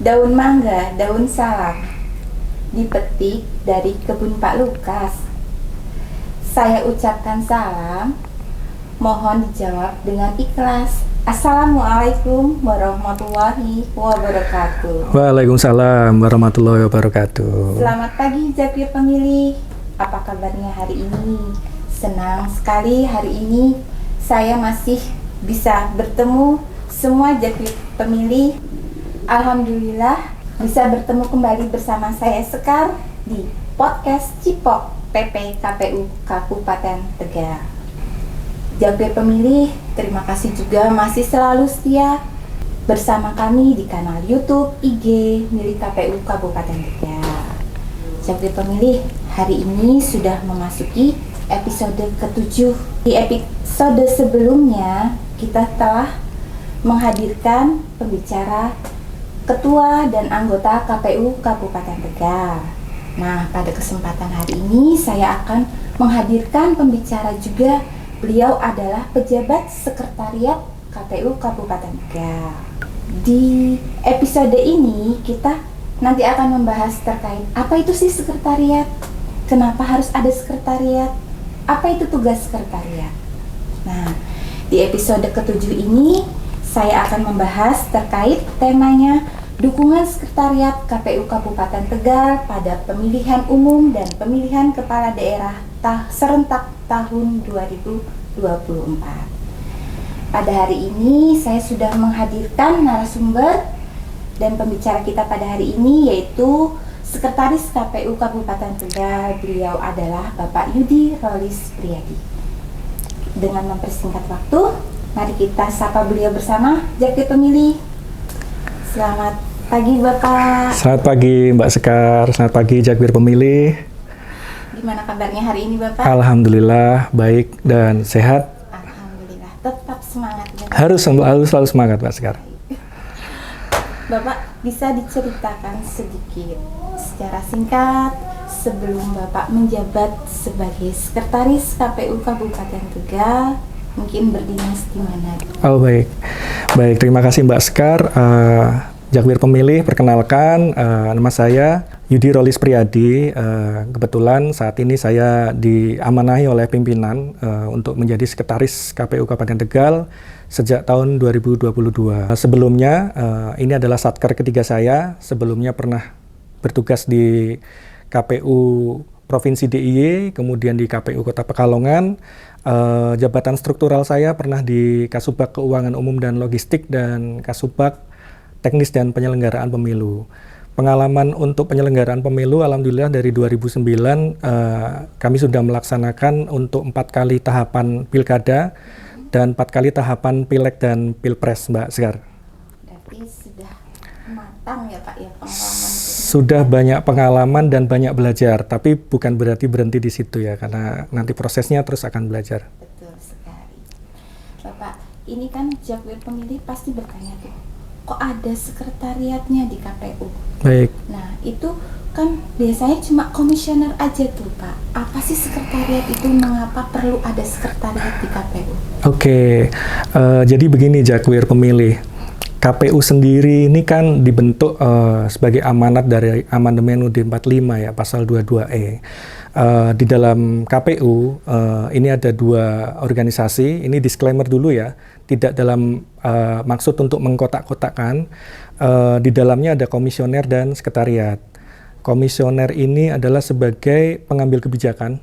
Daun mangga, daun salam, dipetik dari kebun Pak Lukas. Saya ucapkan salam, mohon dijawab dengan ikhlas. Assalamualaikum warahmatullahi wabarakatuh. Waalaikumsalam warahmatullahi wabarakatuh. Selamat pagi Jakir pemilih, apa kabarnya hari ini? Senang sekali hari ini saya masih bisa bertemu semua Jakir pemilih. Alhamdulillah bisa bertemu kembali bersama saya Sekar di podcast Cipok PP KPU Kabupaten Tegal. Jakir pemilih, terima kasih juga masih selalu setia bersama kami di kanal YouTube, IG milik KPU Kabupaten Tegal. Jakir pemilih, hari ini sudah memasuki episode ke-7. Di episode sebelumnya kita telah menghadirkan pembicara Ketua dan anggota KPU Kabupaten Tegal. Nah, pada kesempatan hari ini saya akan menghadirkan pembicara juga. Beliau adalah pejabat sekretariat KPU Kabupaten Tegal. Di episode ini kita nanti akan membahas terkait apa itu sih sekretariat, kenapa harus ada sekretariat, apa itu tugas sekretariat. Nah, di episode ke-7 ini saya akan membahas terkait temanya dukungan sekretariat KPU Kabupaten Tegal pada pemilihan umum dan pemilihan kepala daerah serentak tahun 2024. Pada hari ini saya sudah menghadirkan narasumber dan pembicara kita pada hari ini yaitu Sekretaris KPU Kabupaten Tegal. Beliau adalah Bapak Yudi Rolis Priadi. Dengan mempersingkat waktu, mari kita sapa beliau bersama. Jakir pemilih, selamat pagi Bapak. Selamat pagi Mbak Sekar, selamat pagi Jakir pemilih. Gimana kabarnya hari ini Bapak? Alhamdulillah baik dan sehat. Alhamdulillah, tetap semangat ya, Harus selalu semangat Mbak Sekar. Bapak bisa diceritakan sedikit secara singkat sebelum Bapak menjabat sebagai Sekretaris KPU Kabupaten Tegal, mungkin berdinas di mana? Oh baik, terima kasih Mbak Sekar. Jakir pemilih, perkenalkan nama saya Yudi Rolis Priadi. Kebetulan saat ini saya diamanahi oleh pimpinan untuk menjadi Sekretaris KPU Kabupaten Tegal sejak tahun 2022. Sebelumnya ini adalah Satker ketiga saya. Sebelumnya pernah bertugas di KPU Provinsi DIY, kemudian di KPU Kota Pekalongan. Jabatan struktural saya pernah di Kasubag Keuangan Umum dan Logistik dan Kasubag Teknis dan Penyelenggaraan Pemilu. Pengalaman untuk penyelenggaraan pemilu, alhamdulillah dari 2009 kami sudah melaksanakan untuk 4 kali tahapan pilkada dan 4 kali tahapan pileg dan pilpres, Mbak Sekar. Berarti sudah matang ya Pak ya pengalaman. Sudah banyak pengalaman dan banyak belajar, tapi bukan berarti berhenti di situ ya, karena nanti prosesnya terus akan belajar. Betul sekali. Bapak, ini kan Jakir pemilih pasti bertanya tuh, kok ada sekretariatnya di KPU? Baik. Nah, itu kan biasanya cuma komisioner aja tuh Pak. Apa sih sekretariat itu? Mengapa perlu ada sekretariat di KPU? Oke, jadi begini Jakir pemilih. KPU sendiri ini kan dibentuk sebagai amanat dari Amandemen UUD 45 ya, pasal 22E. Di dalam KPU ini ada 2 organisasi. Ini disclaimer dulu ya, tidak dalam maksud untuk mengkotak-kotakkan. Di dalamnya ada komisioner dan sekretariat. Komisioner ini adalah sebagai pengambil kebijakan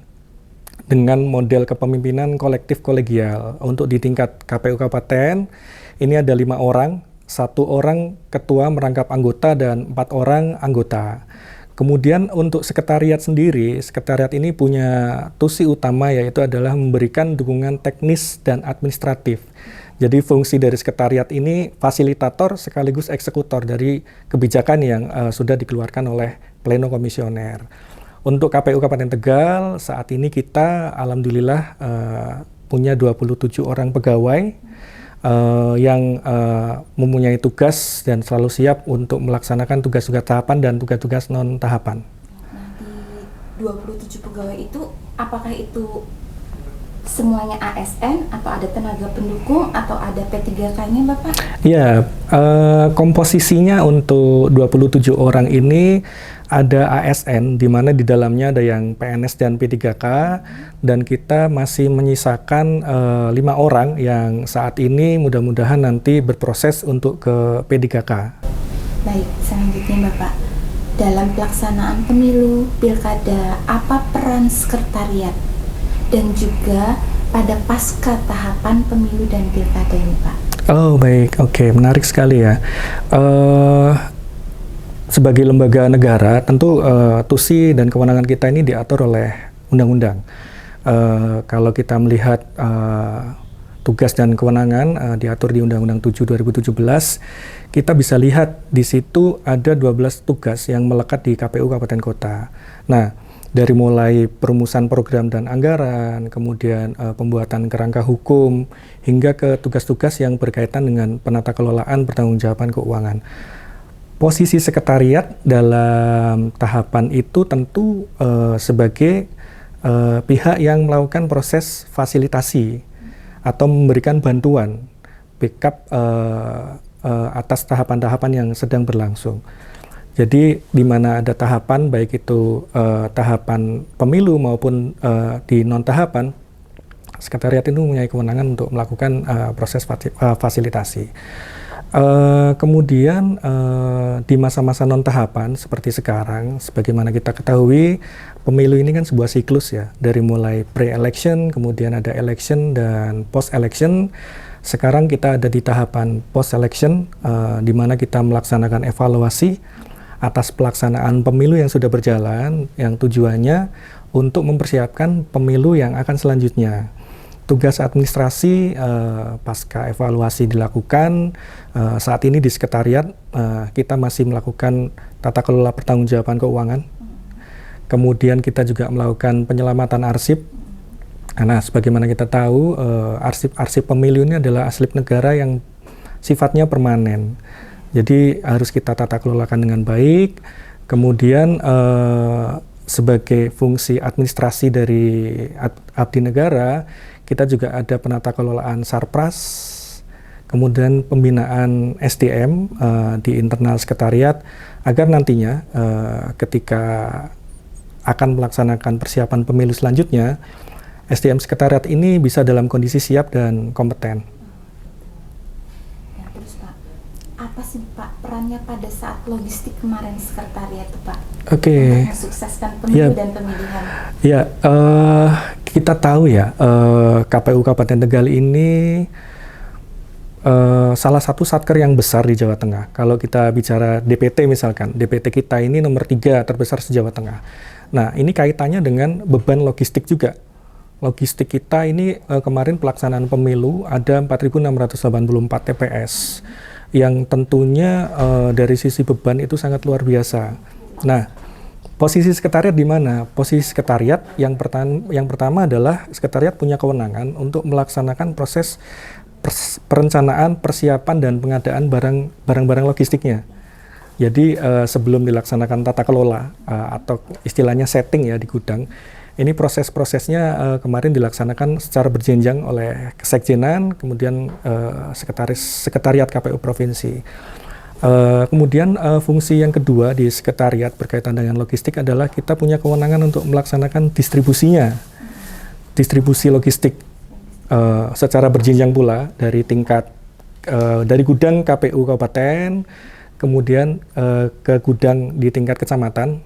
dengan model kepemimpinan kolektif kolegial. Untuk di tingkat KPU Kabupaten ini ada 5 orang. 1 orang ketua merangkap anggota dan 4 orang anggota. Kemudian untuk sekretariat sendiri, sekretariat ini punya tusi utama yaitu adalah memberikan dukungan teknis dan administratif. Jadi fungsi dari sekretariat ini fasilitator sekaligus eksekutor dari kebijakan yang sudah dikeluarkan oleh Pleno Komisioner. Untuk KPU Kabupaten Tegal saat ini kita alhamdulillah punya 27 orang pegawai yang mempunyai tugas dan selalu siap untuk melaksanakan tugas-tugas tahapan dan tugas-tugas non-tahapan. Nah, di 27 pegawai itu, apakah itu semuanya ASN atau ada tenaga pendukung atau ada P3K-nya Bapak? Ya, komposisinya untuk 27 orang ini ada ASN, di mana di dalamnya ada yang PNS dan P3K, dan kita masih menyisakan 5 orang yang saat ini mudah-mudahan nanti berproses untuk ke P3K. Baik, selanjutnya Bapak, dalam pelaksanaan pemilu, pilkada, apa peran sekretariat dan juga pada pasca tahapan pemilu dan pilkada ini Pak? Oh baik, oke, menarik sekali ya. Sebagai lembaga negara, tentu tusi dan kewenangan kita ini diatur oleh undang-undang. Kalau kita melihat tugas dan kewenangan diatur di Undang-Undang 7 2017, kita bisa lihat di situ ada 12 tugas yang melekat di KPU Kabupaten Kota. Nah, dari mulai perumusan program dan anggaran, kemudian pembuatan kerangka hukum, hingga ke tugas-tugas yang berkaitan dengan penata kelolaan pertanggungjawaban keuangan. Posisi sekretariat dalam tahapan itu tentu sebagai pihak yang melakukan proses fasilitasi atau memberikan bantuan backup atas tahapan-tahapan yang sedang berlangsung. Jadi di mana ada tahapan, baik itu tahapan pemilu maupun di non-tahapan, sekretariat itu mempunyai kewenangan untuk melakukan proses fasilitasi. Kemudian di masa-masa non-tahapan seperti sekarang, sebagaimana kita ketahui, pemilu ini kan sebuah siklus ya, dari mulai pre-election, kemudian ada election dan post-election. Sekarang kita ada di tahapan post-election, di mana kita melaksanakan evaluasi atas pelaksanaan pemilu yang sudah berjalan, yang tujuannya untuk mempersiapkan pemilu yang akan selanjutnya. Tugas administrasi pasca evaluasi dilakukan. Saat ini di sekretariat kita masih melakukan tata kelola pertanggungjawaban keuangan. Kemudian kita juga melakukan penyelamatan arsip. Nah, sebagaimana kita tahu, arsip pemilu ini adalah arsip negara yang sifatnya permanen. Jadi harus kita tata kelolakan dengan baik. Kemudian sebagai fungsi administrasi dari abdi negara, kita juga ada penata kelolaan sarpras, kemudian pembinaan SDM di internal sekretariat, agar nantinya ketika akan melaksanakan persiapan pemilu selanjutnya, SDM sekretariat ini bisa dalam kondisi siap dan kompeten. Ya, terus Pak, apa sih Pak perannya pada saat logistik kemarin sekretariat itu Pak? Oke. Untuk mensukseskan pemilu dan pemilihan. Ya, kita tahu ya, KPU Kabupaten Tegal ini salah satu satker yang besar di Jawa Tengah. Kalau kita bicara DPT misalkan, DPT kita ini nomor 3 terbesar se-Jawa Tengah. Nah, ini kaitannya dengan beban logistik juga. Logistik kita ini kemarin pelaksanaan pemilu ada 4.684 TPS, yang tentunya dari sisi beban itu sangat luar biasa. Nah, posisi sekretariat di mana? Posisi sekretariat yang pertama adalah sekretariat punya kewenangan untuk melaksanakan proses perencanaan, persiapan, dan pengadaan barang-barang logistiknya. Jadi sebelum dilaksanakan tata kelola atau istilahnya setting ya di gudang, ini proses-prosesnya kemarin dilaksanakan secara berjenjang oleh Kesekjenan, kemudian sekretariat KPU Provinsi. Kemudian fungsi yang kedua di sekretariat berkaitan dengan logistik adalah kita punya kewenangan untuk melaksanakan distribusi logistik secara berjenjang pula dari tingkat dari gudang KPU Kabupaten, kemudian ke gudang di tingkat kecamatan,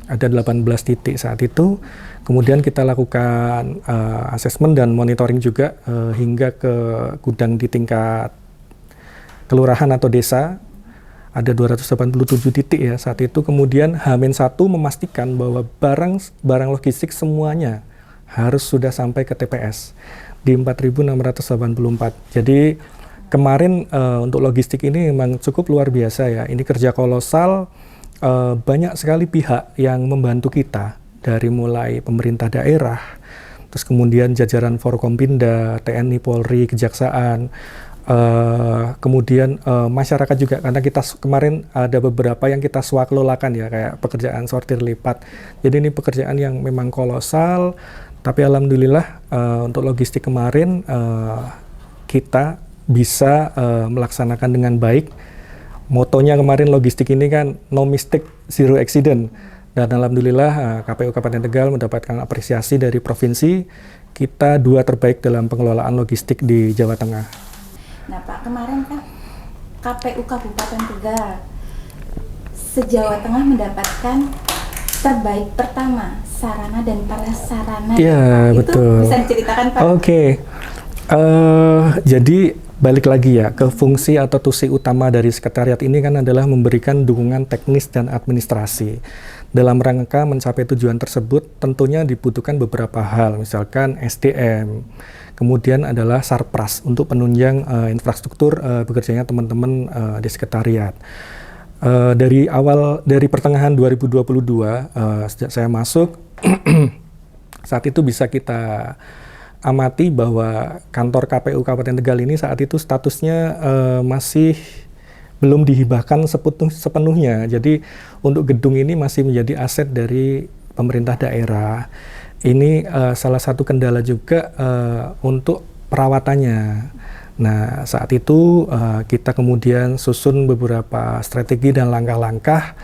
ada 18 titik saat itu. Kemudian kita lakukan asesmen dan monitoring juga hingga ke gudang di tingkat kelurahan atau desa, ada 287 titik ya saat itu. Kemudian H-1 memastikan bahwa barang logistik semuanya harus sudah sampai ke TPS di 4.684. Jadi kemarin untuk logistik ini memang cukup luar biasa ya. Ini kerja kolosal, banyak sekali pihak yang membantu kita, dari mulai pemerintah daerah, terus kemudian jajaran Forkompinda, TNI, Polri, Kejaksaan, kemudian masyarakat juga, karena kita kemarin ada beberapa yang kita swakelolakan ya, kayak pekerjaan sortir lipat. Jadi ini pekerjaan yang memang kolosal, Tapi alhamdulillah untuk logistik kemarin kita bisa melaksanakan dengan baik. Motonya kemarin logistik ini kan no mistake, zero accident. Dan alhamdulillah KPU Kabupaten Tegal mendapatkan apresiasi dari provinsi. Kita 2 terbaik dalam pengelolaan logistik di Jawa Tengah. Nah Pak, kemarin kan KPU Kabupaten Tegal se-Jawa Tengah mendapatkan terbaik pertama sarana dan prasarana. Iya, betul. Bisa diceritakan Pak? Oke. Jadi balik lagi ya ke fungsi atau tusi utama dari sekretariat ini kan adalah memberikan dukungan teknis dan administrasi. Dalam rangka mencapai tujuan tersebut tentunya dibutuhkan beberapa hal, misalkan SDM, kemudian adalah Sarpras untuk penunjang infrastruktur bekerjanya teman-teman di sekretariat. Dari pertengahan 2022 sejak saya masuk saat itu bisa kita amati bahwa kantor KPU Kabupaten Tegal ini saat itu statusnya masih belum dihibahkan sepenuhnya. Jadi untuk gedung ini masih menjadi aset dari pemerintah daerah. Ini salah satu kendala juga untuk perawatannya. Nah, saat itu kita kemudian susun beberapa strategi dan langkah-langkah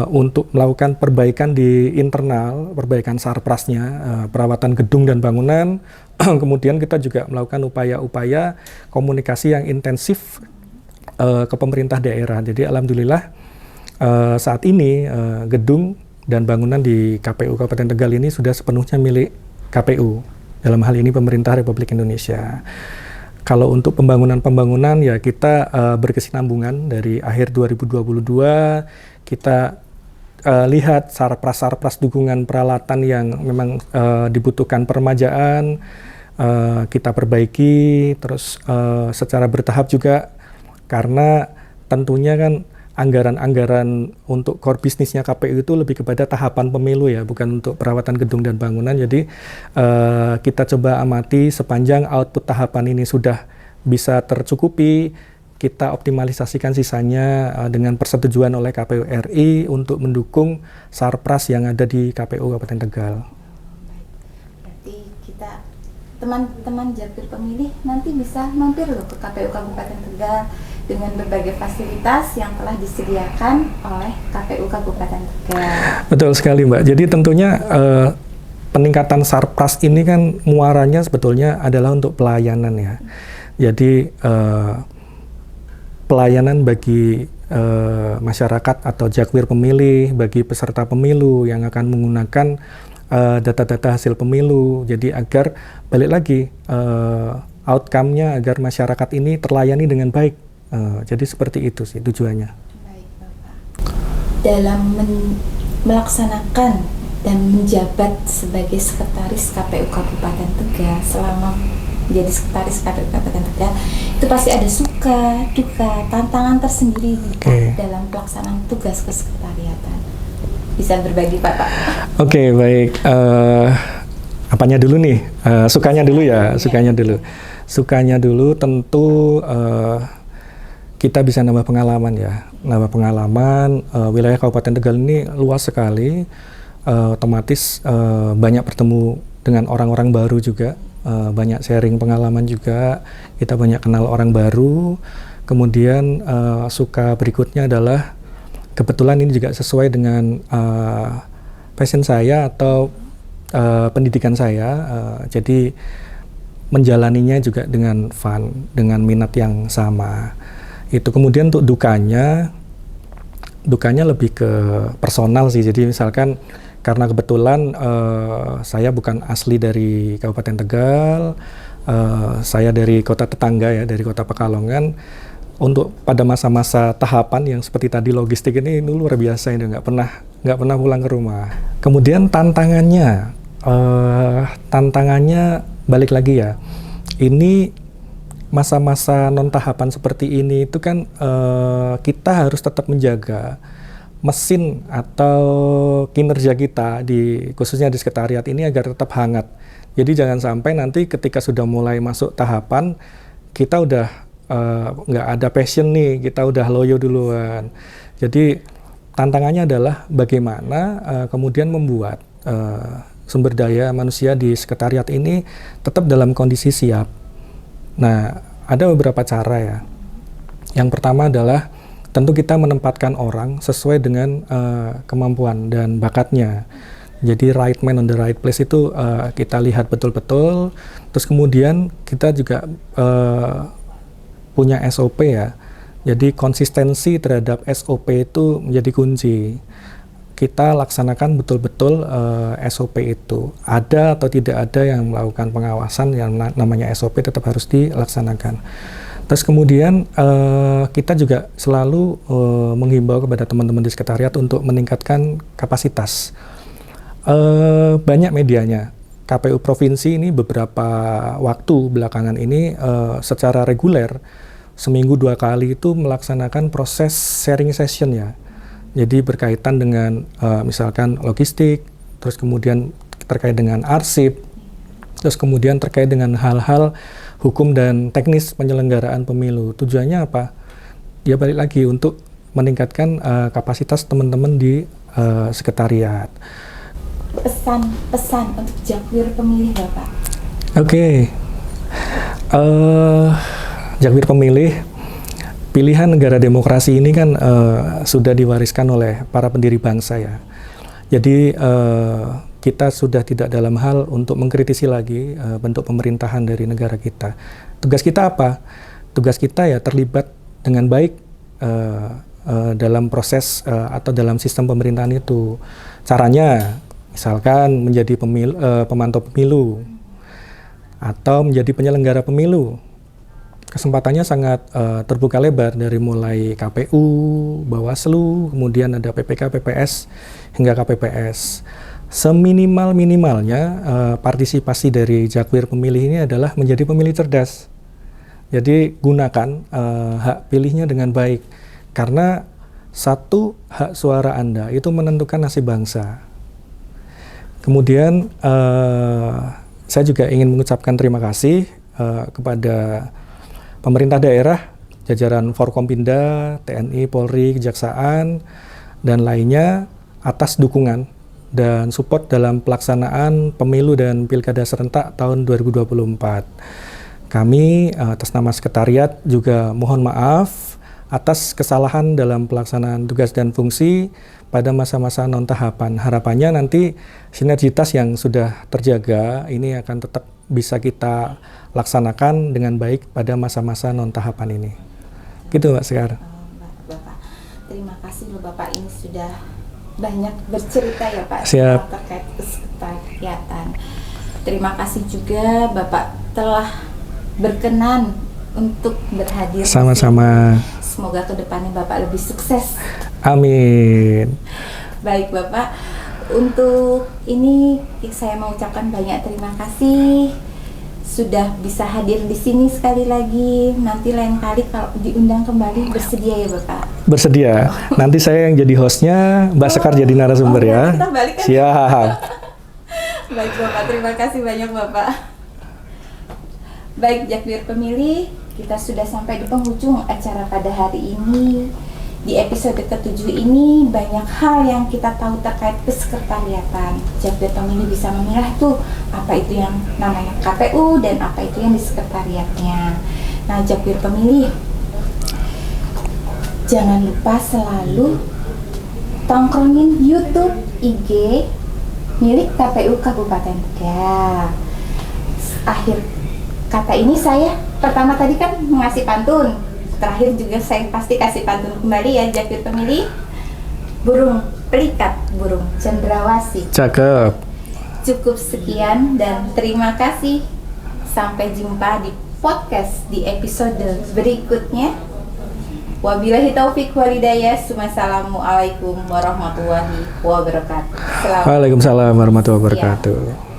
untuk melakukan perbaikan di internal, perbaikan sarprasnya, perawatan gedung dan bangunan. Kemudian kita juga melakukan upaya-upaya komunikasi yang intensif ke pemerintah daerah. Jadi alhamdulillah saat ini gedung dan bangunan di KPU Kabupaten Tegal ini sudah sepenuhnya milik KPU, dalam hal ini pemerintah Republik Indonesia. Kalau untuk pembangunan ya kita berkesinambungan dari akhir 2022 kita lihat sarpras dukungan peralatan yang memang dibutuhkan permajaan kita perbaiki, terus secara bertahap juga karena tentunya kan anggaran-anggaran untuk core bisnisnya KPU itu lebih kepada tahapan pemilu ya, bukan untuk perawatan gedung dan bangunan. Jadi kita coba amati sepanjang output tahapan ini sudah bisa tercukupi, kita optimalisasikan sisanya dengan persetujuan oleh KPU RI untuk mendukung sarpras yang ada di KPU Kabupaten Tegal. Berarti kita teman-teman Jakpir pemilih nanti bisa mampir loh ke KPU Kabupaten Tegal dengan berbagai fasilitas yang telah disediakan oleh KPU Kabupaten Tegal. Betul sekali Mbak. Jadi tentunya peningkatan sarpras ini kan muaranya sebetulnya adalah untuk pelayanan ya. Jadi pelayanan bagi masyarakat atau Jakpir pemilih, bagi peserta pemilu yang akan menggunakan data-data hasil pemilu. Jadi agar balik lagi outcome-nya agar masyarakat ini terlayani dengan baik. Jadi seperti itu sih tujuannya. Baik Bapak. Dalam melaksanakan dan menjabat sebagai sekretaris KPU Kabupaten Tegal, selama menjadi sekretaris KPU Kabupaten Tegal, itu pasti ada suka, duka, tantangan tersendiri dalam pelaksanaan tugas kesekretariatan. Bisa berbagi Pak? Oke, baik. Apanya dulu nih? Sukanya dulu ya, sukanya dulu. Sukanya dulu tentu kita bisa nambah pengalaman ya, wilayah Kabupaten Tegal ini luas sekali, otomatis banyak bertemu dengan orang-orang baru juga, banyak sharing pengalaman juga, kita banyak kenal orang baru. Kemudian suka berikutnya adalah kebetulan ini juga sesuai dengan passion saya atau pendidikan saya, jadi menjalaninya juga dengan fun, dengan minat yang sama. Itu kemudian untuk dukanya lebih ke personal sih. Jadi misalkan karena kebetulan saya bukan asli dari Kabupaten Tegal, saya dari kota tetangga ya, dari kota Pekalongan. Untuk pada masa-masa tahapan yang seperti tadi logistik ini luar biasa, ini nggak pernah pulang ke rumah. Kemudian tantangannya balik lagi ya, ini masa-masa non tahapan seperti ini itu kan kita harus tetap menjaga mesin atau kinerja kita khususnya di sekretariat ini agar tetap hangat. Jadi jangan sampai nanti ketika sudah mulai masuk tahapan kita udah nggak ada passion nih, kita udah loyo duluan. Jadi tantangannya adalah bagaimana kemudian membuat sumber daya manusia di sekretariat ini tetap dalam kondisi siap. Nah, ada beberapa cara ya. Yang pertama adalah tentu kita menempatkan orang sesuai dengan kemampuan dan bakatnya. Jadi right man on the right place itu kita lihat betul-betul. Terus kemudian kita juga punya SOP ya. Jadi konsistensi terhadap SOP itu menjadi kunci. Kita laksanakan betul-betul SOP itu. Ada atau tidak ada yang melakukan pengawasan, yang namanya SOP tetap harus dilaksanakan. Terus kemudian kita juga selalu menghimbau kepada teman-teman di sekretariat untuk meningkatkan kapasitas. Banyak medianya. KPU Provinsi ini beberapa waktu belakangan ini secara reguler seminggu 2 kali itu melaksanakan proses sharing session ya. Jadi berkaitan dengan misalkan logistik, terus kemudian terkait dengan arsip, terus kemudian terkait dengan hal-hal hukum dan teknis penyelenggaraan pemilu. Tujuannya apa? Ya balik lagi untuk meningkatkan kapasitas teman-teman di sekretariat. Pesan-pesan untuk Jakwir pemilih Bapak. Oke. Jakwir pemilih, pilihan negara demokrasi ini kan sudah diwariskan oleh para pendiri bangsa ya. Jadi kita sudah tidak dalam hal untuk mengkritisi lagi bentuk pemerintahan dari negara kita. Tugas kita apa? Tugas kita ya terlibat dengan baik dalam proses atau dalam sistem pemerintahan itu. Caranya misalkan menjadi pemantau pemilu atau menjadi penyelenggara pemilu. Kesempatannya sangat terbuka lebar dari mulai KPU, Bawaslu, kemudian ada PPK, PPS, hingga KPPS. Seminimal-minimalnya partisipasi dari Jakwir pemilih ini adalah menjadi pemilih cerdas. Jadi gunakan hak pilihnya dengan baik, karena satu hak suara Anda itu menentukan nasib bangsa. Kemudian saya juga ingin mengucapkan terima kasih kepada pemerintah daerah, jajaran Forkompinda, TNI, Polri, Kejaksaan, dan lainnya atas dukungan dan support dalam pelaksanaan pemilu dan pilkada serentak tahun 2024. Kami atas nama sekretariat juga mohon maaf atas kesalahan dalam pelaksanaan tugas dan fungsi pada masa-masa non-tahapan. Harapannya nanti sinergitas yang sudah terjaga ini akan tetap bisa kita laksanakan dengan baik pada masa-masa non-tahapan ini. Gitu Mbak Sekar. Bapak, terima kasih loh Bapak, ini sudah banyak bercerita ya Pak. Siap. Terkait kesekretariatan. Terima kasih juga Bapak telah berkenan untuk berhadir. Sama-sama. Semoga kedepannya Bapak lebih sukses. Amin. Baik Bapak, untuk ini saya mau ucapkan banyak terima kasih sudah bisa hadir di sini sekali lagi. Nanti lain kali kalau diundang kembali bersedia ya Bapak? Bersedia. Nanti saya yang jadi hostnya, Mbak Sekar jadi narasumber ya. Kita balik kan? Siap. Baik Bapak, terima kasih banyak Bapak. Baik Jakwir pemilih, kita sudah sampai di penghujung acara pada hari ini. Di episode ke-7 ini banyak hal yang kita tahu terkait kesekretariatan. Jakwir pemilih bisa memilah tuh apa itu yang namanya KPU dan apa itu yang di sekretariatnya. Nah Jakwir pemilih, jangan lupa selalu tongkrongin YouTube, IG milik KPU Kabupaten Tegal. Akhir kata ini saya pertama tadi kan mengasih pantun. Terakhir juga saya pasti kasih pantun kembali ya Jakwir pemilih. Burung pelikat, burung cendrawasih. Cakep. Cukup sekian dan terima kasih. Sampai jumpa di podcast di episode berikutnya. Wabillahi taufik walhidayah. Assalamualaikum warahmatullahi wabarakatuh. Waalaikumsalam warahmatullahi wabarakatuh.